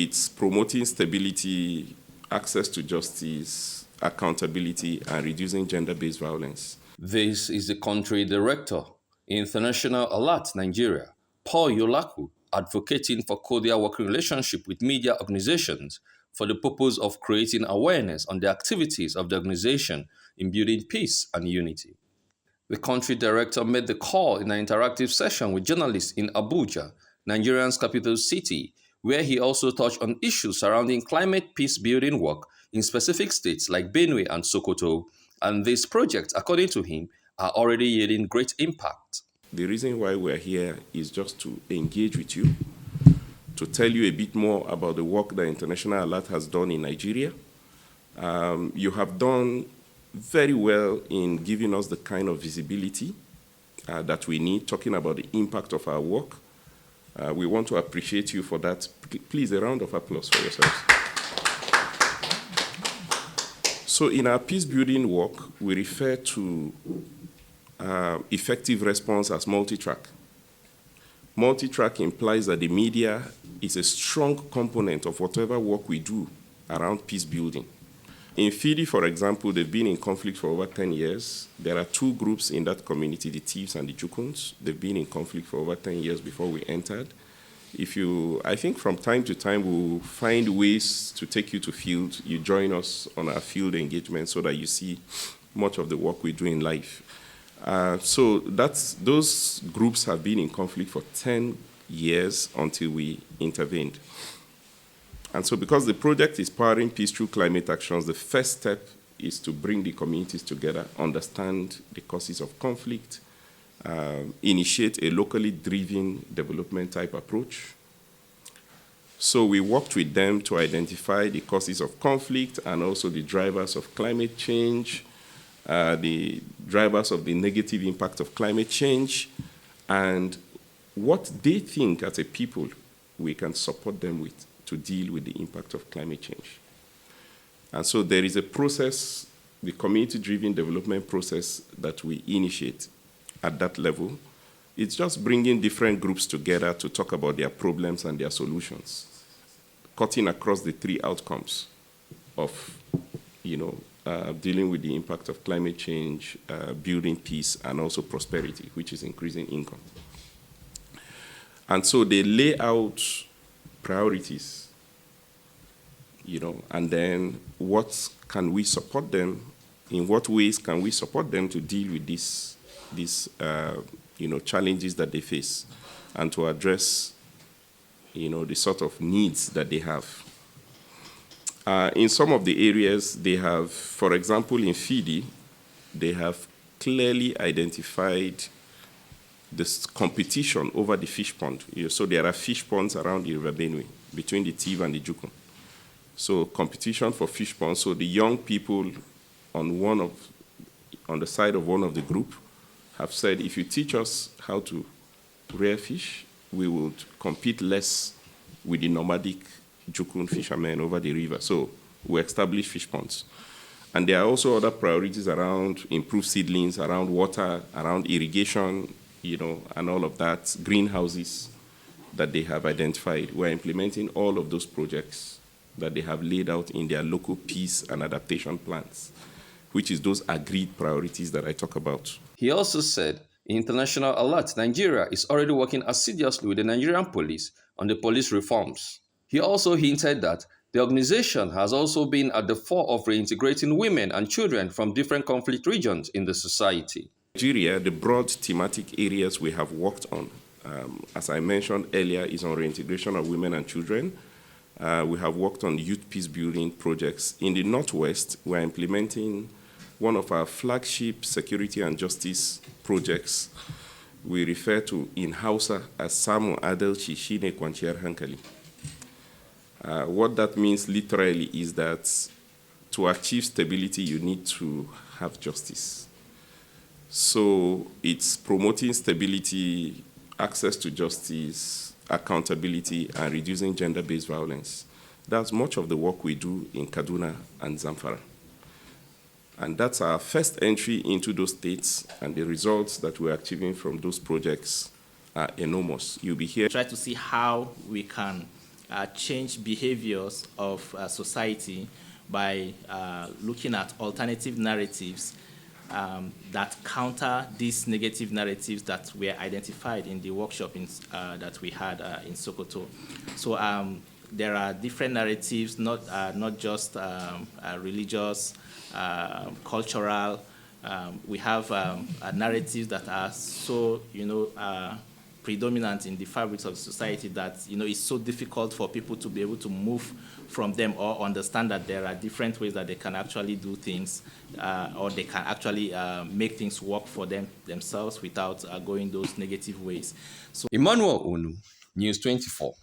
it's promoting stability, access to justice, accountability, and reducing gender-based violence. This is the country director, International Alert Nigeria, Paul Yolaku, advocating for cordial working relationship with media organizations for the purpose of creating awareness on the activities of the organization in building peace and unity. The country director made the call in an interactive session with journalists in Abuja, Nigeria's capital city, where he also touched on issues surrounding climate peace building work in specific states like Benue and Sokoto. And these projects, according to him, are already yielding great impact. The reason why we're here is just to engage with you, to tell you a bit more about the work that International Alert has done in Nigeria. You have done very well in giving us the kind of visibility that we need, talking about the impact of our work. We want to appreciate you for that. Please, a round of applause for yourselves. So in our peace-building work, we refer to effective response as multi-track. Multi-track implies that the media is a strong component of whatever work we do around peace building. In Fidi, for example, they've been in conflict for over 10 years. There are two groups in that community, the Thieves and the Jukuns. They've been in conflict for over 10 years before we entered. I think from time to time, we'll find ways to take you to field. You join us on our field engagement so that you see much of the work we do in life. So those groups have been in conflict for 10 years until we intervened. And so because the project is powering peace through climate actions, the first step is to bring the communities together, understand the causes of conflict, initiate a locally driven development type approach. So we worked with them to identify the causes of conflict and also the drivers of climate change, the drivers of the negative impact of climate change, and what they think as a people we can support them with to deal with the impact of climate change. And so there is a process, the community-driven development process that we initiate at that level. It's just bringing different groups together to talk about their problems and their solutions, cutting across the three outcomes of, dealing with the impact of climate change, building peace, and also prosperity, which is increasing income. And so they lay out priorities, and then what can we support them? In what ways can we support them to deal with these challenges that they face, and to address, the sort of needs that they have. In some of the areas, they have, for example, in Fidi, they have clearly identified this competition over the fish pond. So there are fish ponds around the River Benue, between the Tiv and the Jukun. So competition for fish ponds. So the young people on the side of one of the group have said, if you teach us how to rear fish, we would compete less with the nomadic Jukun fishermen over the river. So we establish fish ponds. And there are also other priorities around improved seedlings, around water, around irrigation, and all of that, greenhouses that they have identified. We're implementing all of those projects that they have laid out in their local peace and adaptation plans, which is those agreed priorities that I talk about. He also said International Alert Nigeria is already working assiduously with the Nigerian police on the police reforms. He also hinted that the organization has also been at the fore of reintegrating women and children from different conflict regions in the society. Nigeria, the broad thematic areas we have worked on, as I mentioned earlier, is on reintegration of women and children. We have worked on youth peace building projects. In the Northwest, we're implementing one of our flagship security and justice projects. We refer to in Hausa as Samu Adalci Shine Kwanciyar Hankali. What that means literally is that to achieve stability, you need to have justice. So it's promoting stability, access to justice, accountability, and reducing gender-based violence. That's much of the work we do in Kaduna and Zamfara. And that's our first entry into those states, and the results that we're achieving from those projects are enormous. You'll be here. Try to see how we can change behaviors of society by looking at alternative narratives that counter these negative narratives that were identified in the workshop that we had in Sokoto. So there are different narratives, not just religious, cultural. We have narratives that are so, predominant in the fabrics of society that, it's so difficult for people to be able to move from them or understand that there are different ways that they can actually do things or they can actually make things work for themselves without going those negative ways. So Emmanuel Onu, News 24.